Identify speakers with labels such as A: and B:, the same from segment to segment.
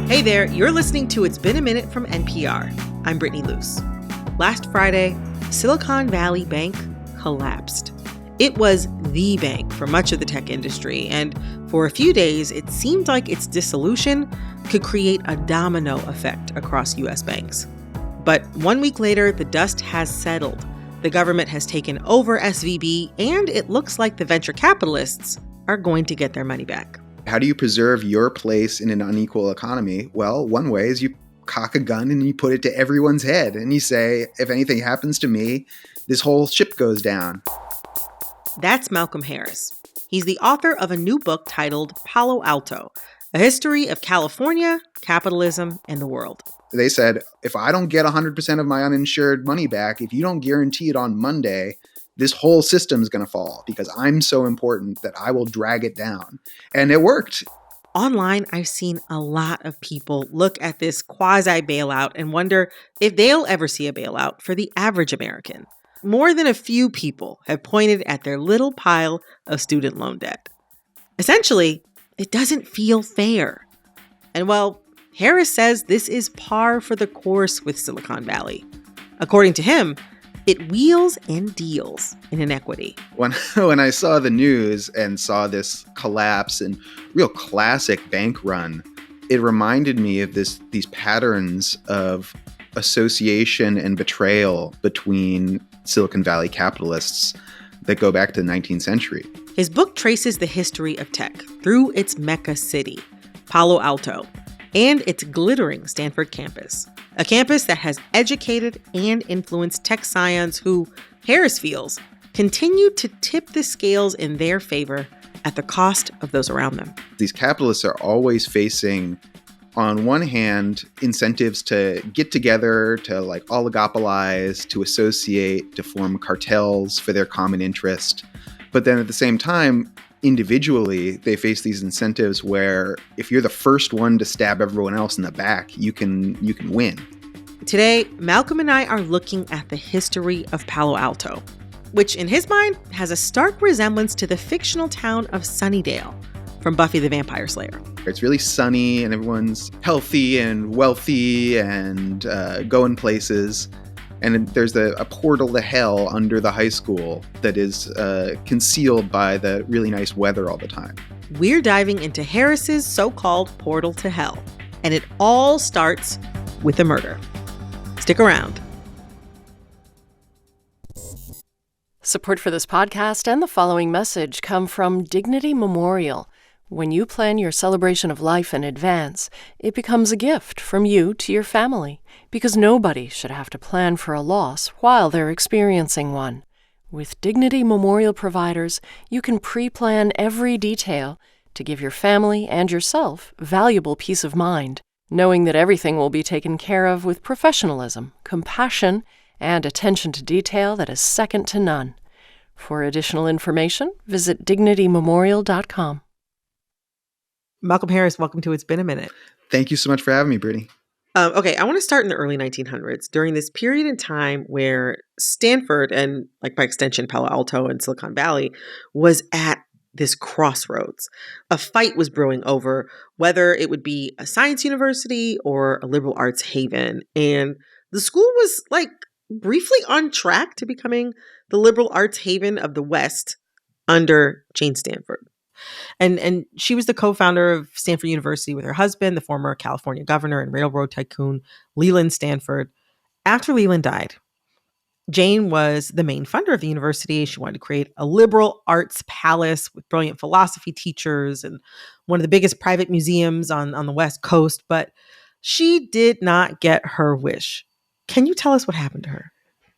A: Hey there, you're listening to It's Been a Minute from NPR. I'm Brittany Luse. Last Friday, Silicon Valley Bank collapsed. It was the bank for much of the tech industry, and for a few days, it seemed like its dissolution could create a domino effect across U.S. banks. But 1 week later, the dust has settled. The government has taken over SVB, and it looks like the venture capitalists are going to get their money back.
B: How do you preserve your place in an unequal economy? Well, one way is you cock a gun and you put it to everyone's head and you say, if anything happens to me, this whole ship goes down.
A: That's Malcolm Harris. He's the author of a new book titled Palo Alto, A History of California, Capitalism, and the World.
B: They said, if I don't get 100% of my uninsured money back, if you don't guarantee it on Monday, this whole system is going to fall because I'm so important that I will drag it down. And it worked.
A: Online, I've seen a lot of people look at this quasi-bailout and wonder if they'll ever see a bailout for the average American. More than a few people have pointed at their little pile of student loan debt. Essentially, it doesn't feel fair. And well, Harris says this is par for the course with Silicon Valley. According to him, it wheels and deals in inequity.
B: When I saw the news and saw this collapse and real classic bank run, it reminded me of these patterns of association and betrayal between Silicon Valley capitalists that go back to the 19th century.
A: His book traces the history of tech through its mecca city, Palo Alto, and its glittering Stanford campus. A campus that has educated and influenced tech scions who, Harris feels, continue to tip the scales in their favor at the cost of those around them.
B: These capitalists are always facing, on one hand, incentives to get together, to oligopolize, to associate, to form cartels for their common interest. But then at the same time, individually, they face these incentives where if you're the first one to stab everyone else in the back, you can win.
A: Today, Malcolm and I are looking at the history of Palo Alto, which in his mind has a stark resemblance to the fictional town of Sunnydale from Buffy the Vampire Slayer.
B: It's really sunny and everyone's healthy and wealthy and going places. And there's a portal to hell under the high school that is concealed by the really nice weather all the time.
A: We're diving into Harris's so-called portal to hell. And it all starts with a murder. Stick around.
C: Support for this podcast and the following message come from Dignity Memorial. When you plan your celebration of life in advance, it becomes a gift from you to your family, because nobody should have to plan for a loss while they're experiencing one. With Dignity Memorial providers, you can pre-plan every detail to give your family and yourself valuable peace of mind, knowing that everything will be taken care of with professionalism, compassion, and attention to detail that is second to none. For additional information, visit dignitymemorial.com.
A: Malcolm Harris, welcome to It's Been a Minute.
B: Thank you so much for having me, Brittany.
A: Okay, I want to start in the early 1900s, during this period in time where Stanford and, by extension, Palo Alto and Silicon Valley was at this crossroads. A fight was brewing over whether it would be a science university or a liberal arts haven. And the school was, briefly on track to becoming the liberal arts haven of the West under Jane Stanford. And she was the co-founder of Stanford University with her husband, the former California governor and railroad tycoon, Leland Stanford. After Leland died, Jane was the main funder of the university. She wanted to create a liberal arts palace with brilliant philosophy teachers and one of the biggest private museums on the West Coast. But she did not get her wish. Can you tell us what happened to her?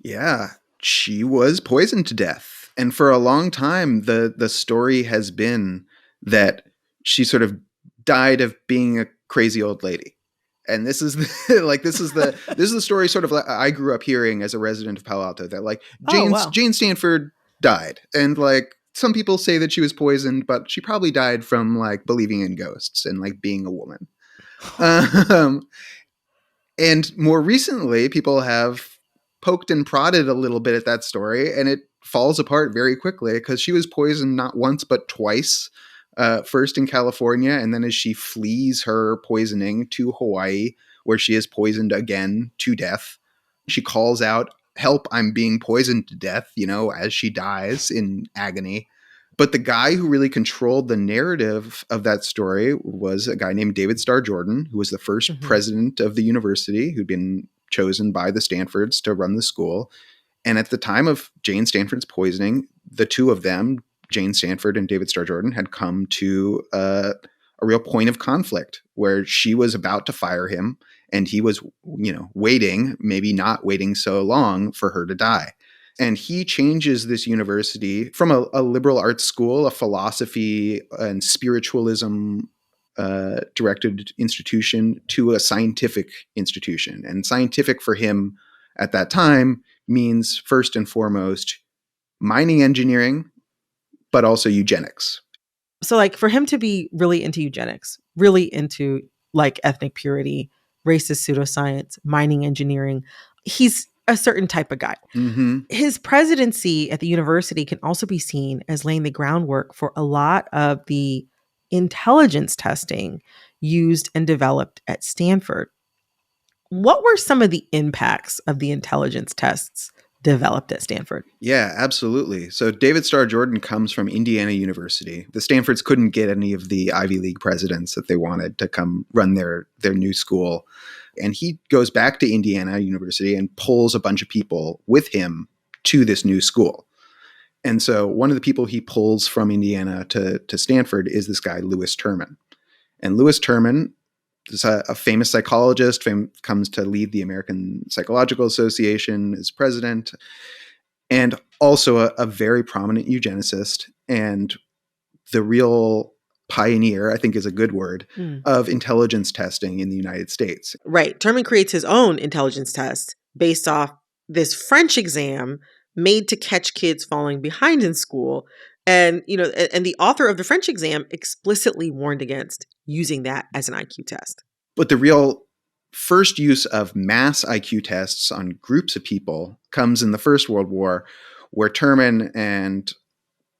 B: Yeah, she was poisoned to death. And for a long time, the story has been that she sort of died of being a crazy old lady. And this is the story sort of I grew up hearing as a resident of Palo Alto, that Jane Stanford died. And some people say that she was poisoned, but she probably died from believing in ghosts and being a woman. And more recently, people have poked and prodded a little bit at that story, and it falls apart very quickly because she was poisoned not once but twice. first in California, and then as she flees her poisoning to Hawaii, where she is poisoned again to death, she calls out, "Help, I'm being poisoned to death," as she dies in agony. But the guy who really controlled the narrative of that story was a guy named David Starr Jordan, who was the first president of the university, who'd been chosen by the Stanfords to run the school. And at the time of Jane Stanford's poisoning, the two of them, Jane Stanford and David Starr Jordan, had come to a real point of conflict where she was about to fire him and he was, waiting, maybe not waiting so long for her to die. And he changes this university from a liberal arts school, a philosophy and spiritualism directed institution, to a scientific institution. And scientific for him at that time means, first and foremost, mining engineering, but also eugenics.
A: So like for him to be really into eugenics, really into like ethnic purity, racist pseudoscience, mining engineering, he's a certain type of guy.
B: Mm-hmm.
A: His presidency at the university can also be seen as laying the groundwork for a lot of the intelligence testing used and developed at Stanford. What were some of the impacts of the intelligence tests developed at Stanford?
B: Yeah, absolutely. So David Starr Jordan comes from Indiana University. The Stanfords couldn't get any of the Ivy League presidents that they wanted to come run their new school. And he goes back to Indiana University and pulls a bunch of people with him to this new school. And so one of the people he pulls from Indiana to Stanford is this guy, Lewis Terman. And Lewis Terman is a famous psychologist, comes to lead the American Psychological Association as president, and also a very prominent eugenicist and the real pioneer, I think is a good word, of intelligence testing in the United States.
A: Right. Terman creates his own intelligence test based off this French exam made to catch kids falling behind in school. And, and the author of the French exam explicitly warned against using that as an IQ test.
B: But the real first use of mass IQ tests on groups of people comes in the First World War, where Terman and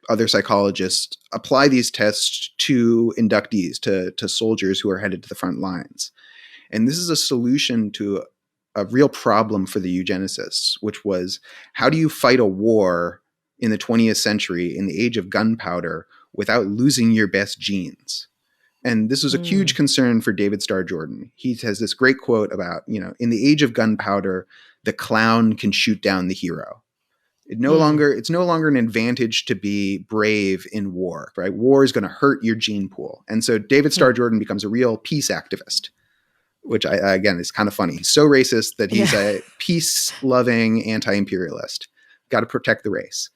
B: other psychologists apply these tests to inductees, to soldiers who are headed to the front lines. And this is a solution to a real problem for the eugenicists, which was, how do you fight a war in the 20th century, in the age of gunpowder, without losing your best genes? And this was a huge concern for David Starr Jordan. He has this great quote about, in the age of gunpowder, the clown can shoot down the hero. It's no longer an advantage to be brave in war, right? War is going to hurt your gene pool. And so David Starr Jordan becomes a real peace activist, which again is kind of funny. He's so racist that he's a peace-loving anti-imperialist. Got to protect the race.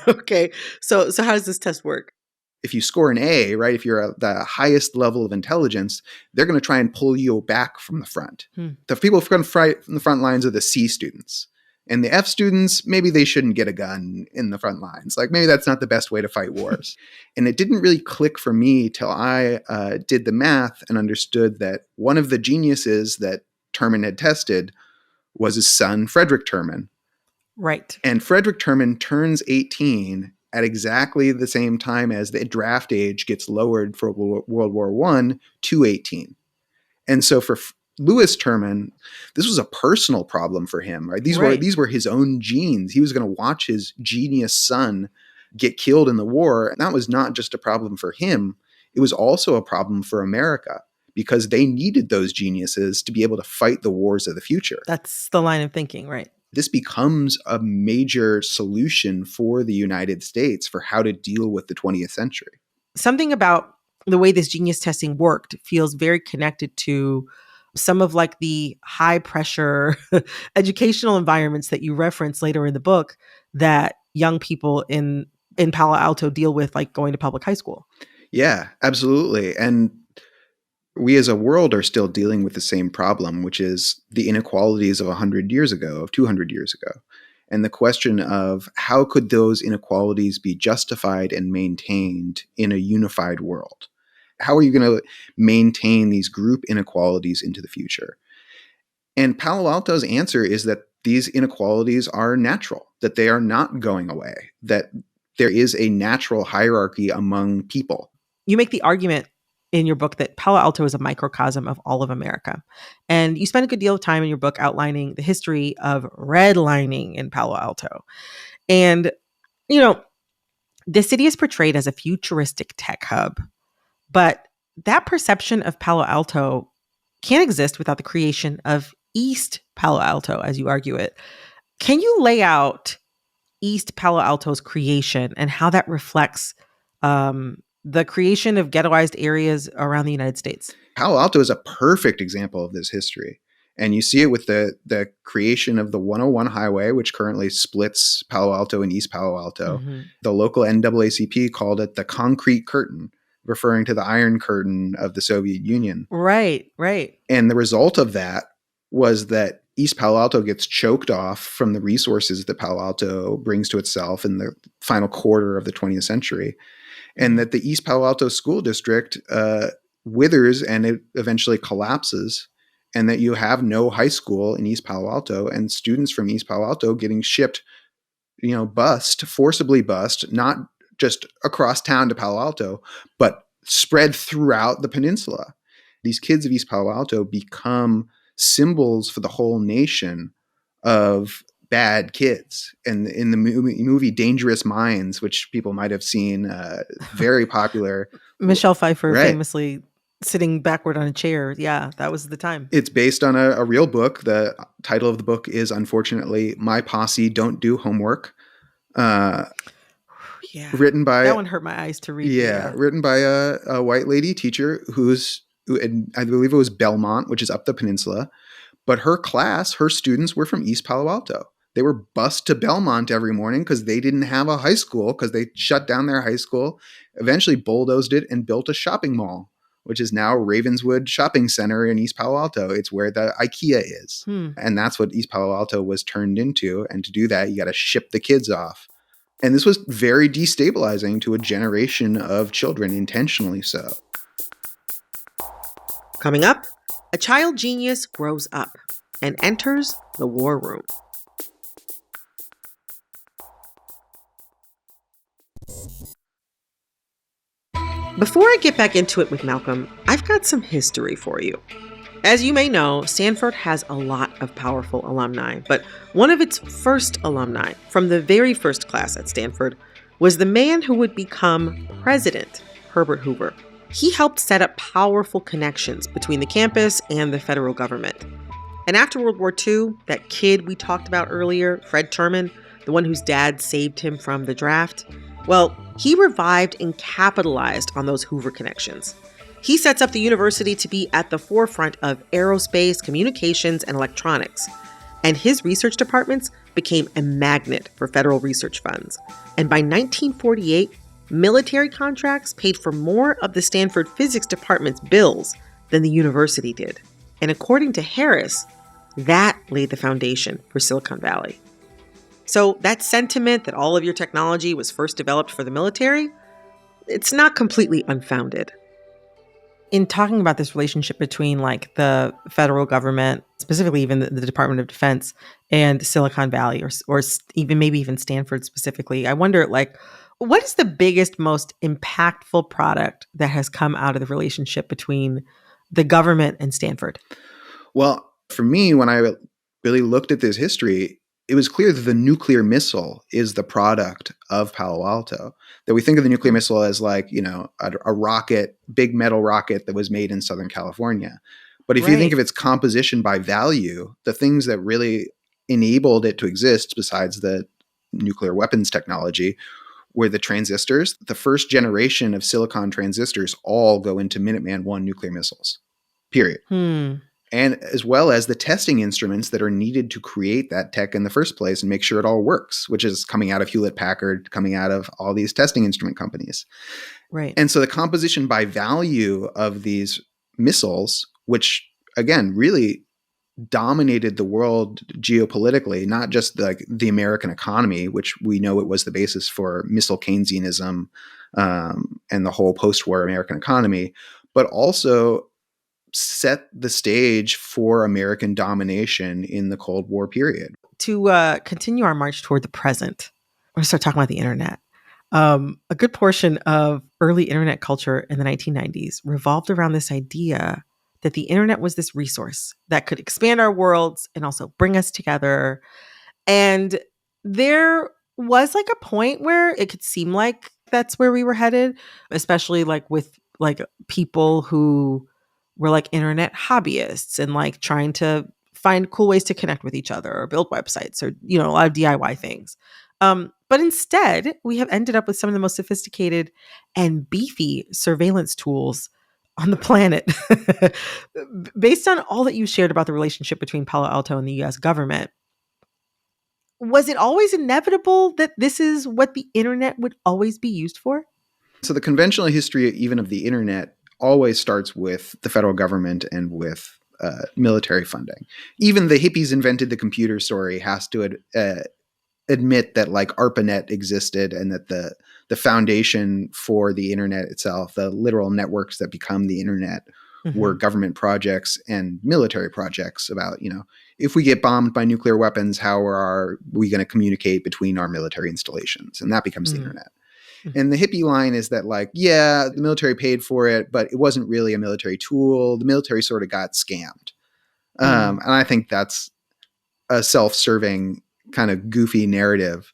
A: Okay. So how does this test work?
B: If you score an A, right, if you're at the highest level of intelligence, they're going to try and pull you back from the front. The people from the front lines are the C students. And the F students, maybe they shouldn't get a gun in the front lines. Like, maybe that's not the best way to fight wars. And it didn't really click for me till I did the math and understood that one of the geniuses that Terman had tested was his son, Frederick Terman.
A: Right.
B: And Frederick Terman turns 18 at exactly the same time as the draft age gets lowered for World War I to 18. And so for Lewis Terman, this was a personal problem for him, right? These were his own genes. He was going to watch his genius son get killed in the war. And that was not just a problem for him. It was also a problem for America, because they needed those geniuses to be able to fight the wars of the future.
A: That's the line of thinking, right?
B: This becomes a major solution for the United States for how to deal with the 20th century.
A: Something about the way this genius testing worked feels very connected to some of like the high pressure educational environments that you reference later in the book that young people in Palo Alto deal with, like going to public high school.
B: Yeah, absolutely. And we as a world are still dealing with the same problem, which is the inequalities of 100 years ago, of 200 years ago. And the question of how could those inequalities be justified and maintained in a unified world? How are you going to maintain these group inequalities into the future? And Palo Alto's answer is that these inequalities are natural, that they are not going away, that there is a natural hierarchy among people.
A: You make the argument in your book that Palo Alto is a microcosm of all of America. And you spend a good deal of time in your book outlining the history of redlining in Palo Alto. And, the city is portrayed as a futuristic tech hub, but that perception of Palo Alto can't exist without the creation of East Palo Alto, as you argue it. Can you lay out East Palo Alto's creation and how that reflects the creation of ghettoized areas around the United States?
B: Palo Alto is a perfect example of this history. And you see it with the creation of the 101 highway, which currently splits Palo Alto and East Palo Alto.
A: Mm-hmm.
B: The local NAACP called it the concrete curtain, referring to the Iron Curtain of the Soviet Union.
A: Right.
B: And the result of that was that East Palo Alto gets choked off from the resources that Palo Alto brings to itself in the final quarter of the 20th century. And that the East Palo Alto school district withers and it eventually collapses. And that you have no high school in East Palo Alto, and students from East Palo Alto getting shipped, forcibly bused, not just across town to Palo Alto, but spread throughout the peninsula. These kids of East Palo Alto become symbols for the whole nation of bad kids. And in the movie Dangerous Minds, which people might have seen, very popular.
A: Michelle Pfeiffer famously sitting backward on a chair. Yeah, that was the time.
B: It's based on a real book. The title of the book is, unfortunately, My Posse Don't Do Homework. Written by...
A: That one hurt my eyes to read.
B: Yeah, written by a white lady teacher who I believe it was Belmont, which is up the peninsula. But her students were from East Palo Alto. They were bused to Belmont every morning because they didn't have a high school, because they shut down their high school, eventually bulldozed it and built a shopping mall, which is now Ravenswood Shopping Center in East Palo Alto. It's where the IKEA is. And that's what East Palo Alto was turned into. And to do that, you got to ship the kids off. And this was very destabilizing to a generation of children, intentionally so.
A: Coming up, a child genius grows up and enters the war room. Before I get back into it with Malcolm, I've got some history for you. As you may know, Stanford has a lot of powerful alumni, but one of its first alumni from the very first class at Stanford was the man who would become president, Herbert Hoover. He helped set up powerful connections between the campus and the federal government. And after World War II, that kid we talked about earlier, Fred Terman, the one whose dad saved him from the draft, well, he revived and capitalized on those Hoover connections. He sets up the university to be at the forefront of aerospace, communications, and electronics. And his research departments became a magnet for federal research funds. And by 1948, military contracts paid for more of the Stanford physics department's bills than the university did. And according to Harris, that laid the foundation for Silicon Valley. So that sentiment that all of your technology was first developed for the military, it's not completely unfounded. In talking about this relationship between the federal government, specifically even the Department of Defense, and Silicon Valley, or even Stanford specifically, I wonder, what is the biggest, most impactful product that has come out of the relationship between the government and Stanford?
B: Well, for me, when I really looked at this history, it was clear that the nuclear missile is the product of Palo Alto. That we think of the nuclear missile as a rocket, big metal rocket that was made in Southern California. But if you think of its composition by value, the things that really enabled it to exist, besides the nuclear weapons technology, were the transistors. The first generation of silicon transistors all go into Minuteman I nuclear missiles, period. And as well as the testing instruments that are needed to create that tech in the first place and make sure it all works, which is coming out of Hewlett-Packard, coming out of all these testing instrument companies.
A: Right.
B: And so the composition by value of these missiles, which again really dominated the world geopolitically, not just the American economy, which we know it was the basis for missile Keynesianism and the whole post-war American economy, but also set the stage for American domination in the Cold War period.
A: To continue our march toward the present, we're going to start talking about the internet. A good portion of early internet culture in the 1990s revolved around this idea that the internet was this resource that could expand our worlds and also bring us together. And there was like a point where it could seem like that's where we were headed, especially like with like people who were like internet hobbyists and like trying to find cool ways to connect with each other or build websites or, you know, a lot of DIY things. But instead, we have ended up with some of the most sophisticated and beefy surveillance tools on the planet. Based on all that you shared about the relationship between Palo Alto and the US government, was it always inevitable that this is what the internet would always be used for?
B: So the conventional history, even of the internet, always starts with the federal government and with military funding. Even the hippies invented the computer story has to admit that like ARPANET existed and that the foundation for the internet itself, the literal networks that become the internet, were government projects and military projects about, you know, if we get bombed by nuclear weapons, how are we going to communicate between our military installations? And that becomes the internet. And the hippie line is that like, yeah, the military paid for it, but it wasn't really a military tool. The military sort of got scammed. And I think that's a self-serving kind of goofy narrative.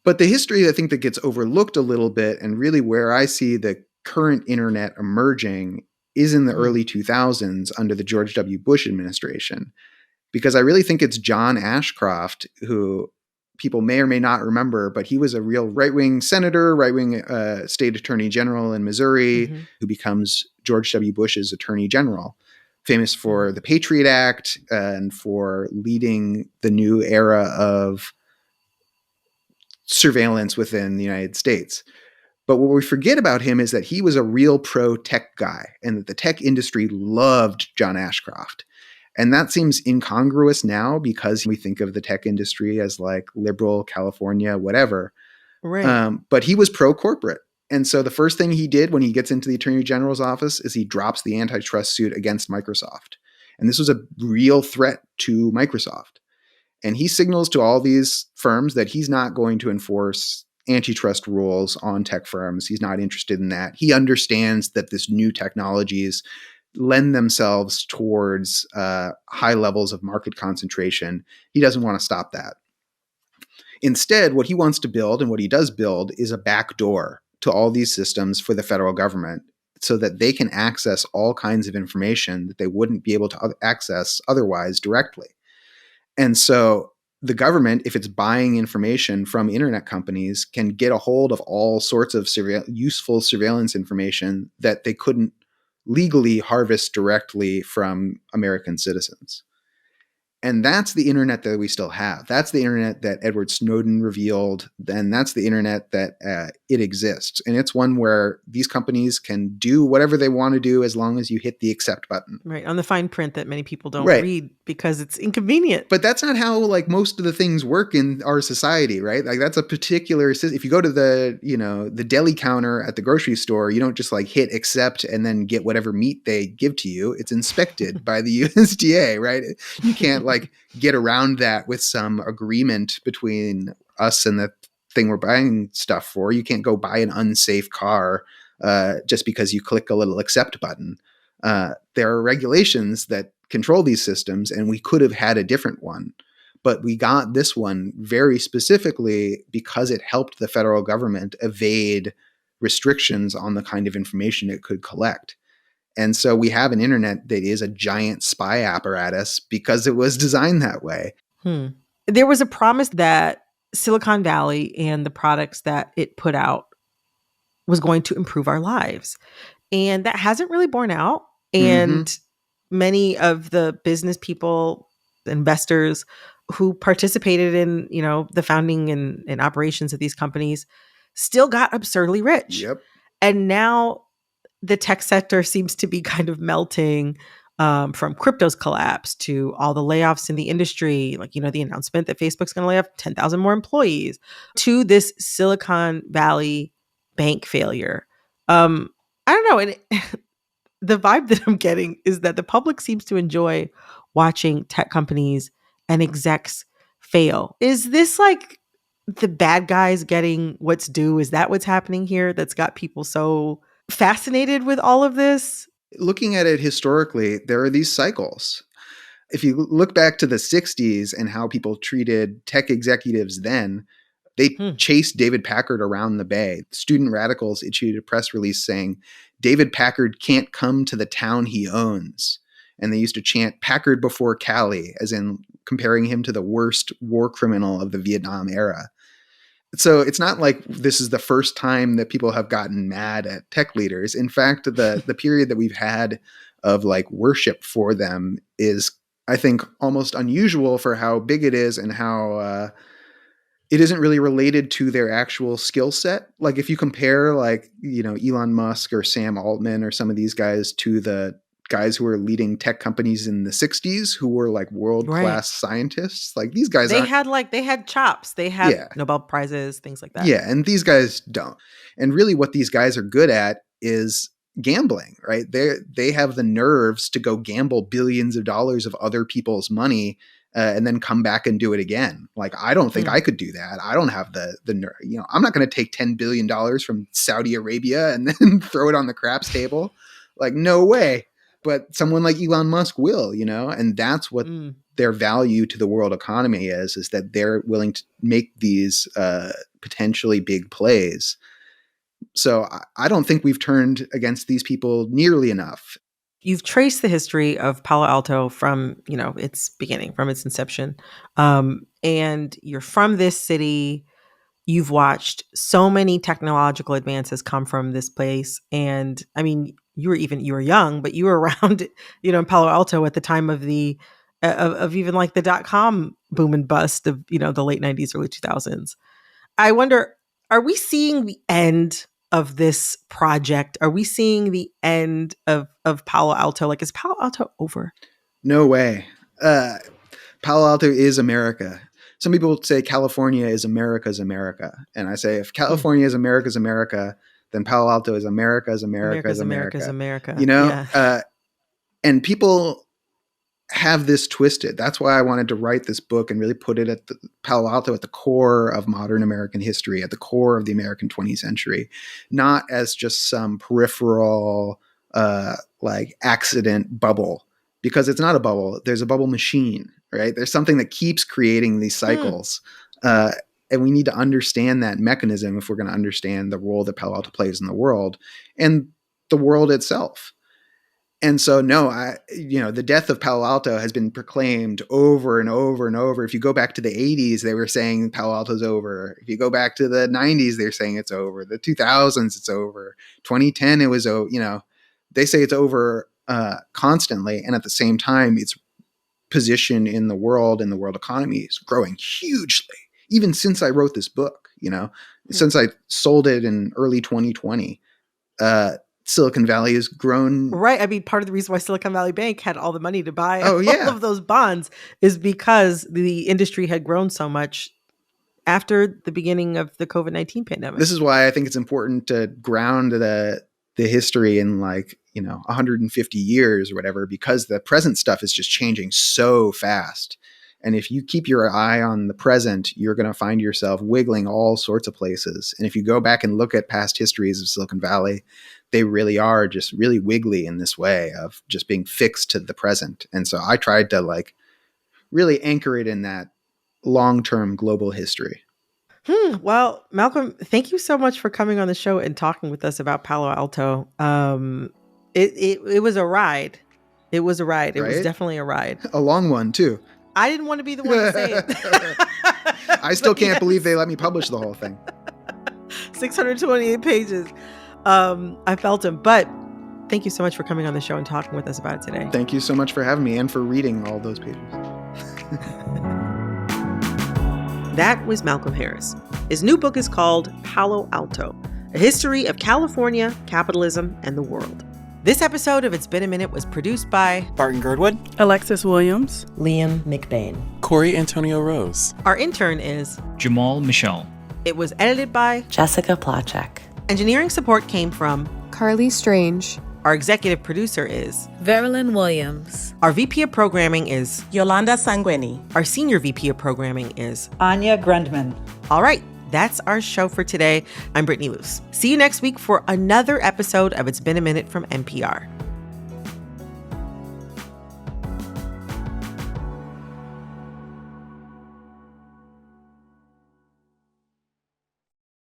B: But the history, I think, that gets overlooked a little bit, and really where I see the current internet emerging is in the early 2000s under the George W. Bush administration. Because I really think it's John Ashcroft, who people may or may not remember, but he was a real right-wing senator, right-wing state attorney general in Missouri, who becomes George W. Bush's attorney general, famous for the Patriot Act and for leading the new era of surveillance within the United States. But what we forget about him is that he was a real pro-tech guy and that the tech industry loved John Ashcroft. And that seems incongruous now because we think of the tech industry as like liberal, California, whatever.
A: Right.
B: But he was pro-corporate. And so the first thing he did when he gets into the attorney general's office is he drops the antitrust suit against Microsoft. And this was a real threat to Microsoft. And he signals to all these firms that he's not going to enforce antitrust rules on tech firms. He's not interested in that. He understands that this new technologies lend themselves towards high levels of market concentration. He doesn't want to stop that. Instead, what he wants to build, and what he does build, is a backdoor to all these systems for the federal government so that they can access all kinds of information that they wouldn't be able to access otherwise directly. And so the government, if it's buying information from internet companies, can get a hold of all sorts of useful surveillance information that they couldn't legally harvest directly from American citizens. And that's the internet that we still have. That's the internet that Edward Snowden revealed. And that's the internet that it exists. And it's one where these companies can do whatever they want to do as long as you hit the accept button.
A: Right. On the fine print that many people don't read because it's inconvenient.
B: But that's not how like most of the things work in our society, right? Like that's a particular, if you go to the, you know, the deli counter at the grocery store, you don't just like hit accept and then get whatever meat they give to you. It's inspected by the USDA, right? You can't like get around that with some agreement between us and the thing we're buying stuff for. You can't go buy an unsafe car just because you click a little accept button. There are regulations that control these systems, and we could have had a different one. But we got this one very specifically because it helped the federal government evade restrictions on the kind of information it could collect. And so we have an internet that is a giant spy apparatus because it was designed that way.
A: There was a promise that Silicon Valley and the products that it put out was going to improve our lives. And that hasn't really borne out. And many of the business people, investors who participated in, you know, the founding and operations of these companies still got absurdly rich.
B: Yep.
A: And now the tech sector seems to be kind of melting from crypto's collapse to all the layoffs in the industry, like, you know, the announcement that Facebook's going to lay off 10,000 more employees, to this Silicon Valley bank failure. I don't know. And the vibe that I'm getting is that the public seems to enjoy watching tech companies and execs fail. Is this like the bad guys getting what's due? Is that what's happening here that's got people so fascinated with all of this?
B: Looking at it historically, there are these cycles. If you look back to the 60s and how people treated tech executives then, they chased David Packard around the Bay. Student radicals issued a press release saying, David Packard can't come to the town he owns. And they used to chant Packard before Cali, as in comparing him to the worst war criminal of the Vietnam era. So it's not like this is the first time that people have gotten mad at tech leaders. In fact, the period that we've had of like worship for them is, I think, almost unusual for how big it is and how it isn't really related to their actual skill set. Like if you compare like, Elon Musk or Sam Altman or some of these guys to the guys who were leading tech companies in the 60s who were like world-class scientists, like these guys
A: they had chops, they had Nobel Prizes, things like that.
B: Yeah, and these guys don't. And really what these guys are good at is gambling, right? They have the nerves to go gamble billions of dollars of other people's money and then come back and do it again. Like, I don't think I could do that. I don't have the nerve. I'm not going to take $10 billion from Saudi Arabia and then throw it on the craps table. Like, no way. But someone like Elon Musk will, and that's what their value to the world economy is that they're willing to make these potentially big plays. So I don't think we've turned against these people nearly enough.
A: You've traced the history of Palo Alto from, its beginning, from its inception. And you're from this city. You've watched so many technological advances come from this place. And I mean, you were young, but you were around, in Palo Alto at the time of the, of even like the .com boom and bust of, the late 90s, early 2000s. I wonder, are we seeing the end of this project? Are we seeing the end of Palo Alto? Like, is Palo Alto over?
B: No way. Palo Alto is America. Some people say California is America's America. And I say, if California is America's America, then Palo Alto is America's America's
A: America.
B: And people have this twisted. That's why I wanted to write this book and really put it at Palo Alto at the core of modern American history, at the core of the American 20th century, not as just some peripheral like accident bubble, because it's not a bubble. There's a bubble machine, right? There's something that keeps creating these cycles. And we need to understand that mechanism if we're going to understand the role that Palo Alto plays in the world and the world itself. And so, no, the death of Palo Alto has been proclaimed over and over and over. If you go back to the 80s, they were saying Palo Alto's over. If you go back to the 90s, they're saying it's over. The 2000s, it's over. 2010, it was, they say it's over constantly. And at the same time, its position in the world and the world economy is growing hugely. Even since I wrote this book, since I sold it in early 2020, Silicon Valley has grown.
A: Right. I mean, part of the reason why Silicon Valley Bank had all the money to buy all of those bonds is because the industry had grown so much after the beginning of the COVID-19 pandemic.
B: This is why I think it's important to ground the history in 150 years or whatever, because the present stuff is just changing so fast. And if you keep your eye on the present, you're going to find yourself wiggling all sorts of places. And if you go back and look at past histories of Silicon Valley, they really are just really wiggly in this way of just being fixed to the present. And so I tried to really anchor it in that long-term global history.
A: Well, Malcolm, thank you so much for coming on the show and talking with us about Palo Alto. It was a ride. It was a ride. It was definitely a ride.
B: A long one, too.
A: I didn't want to be the one to say it.
B: I still can't believe they let me publish the whole thing.
A: 628 pages. I felt him. But thank you so much for coming on the show and talking with us about it today.
B: Thank you so much for having me and for reading all those pages.
A: That was Malcolm Harris. His new book is called Palo Alto, A History of California, Capitalism, and the World. This episode of It's Been a Minute was produced by
D: Barton Girdwood,
E: Alexis Williams,
F: Liam McBain,
D: Corey Antonio Rose.
A: Our intern is
G: Jamal Michel.
A: It was edited by
F: Jessica Plachek.
A: Engineering support came from
H: Carly Strange.
A: Our executive producer is
I: Verilyn Williams.
A: Our VP of programming is
J: Yolanda Sanguini.
A: Our senior VP of programming is
K: Anya Grundman.
A: All right, that's our show for today. I'm Brittany Luse. See you next week for another episode of It's Been a Minute from NPR.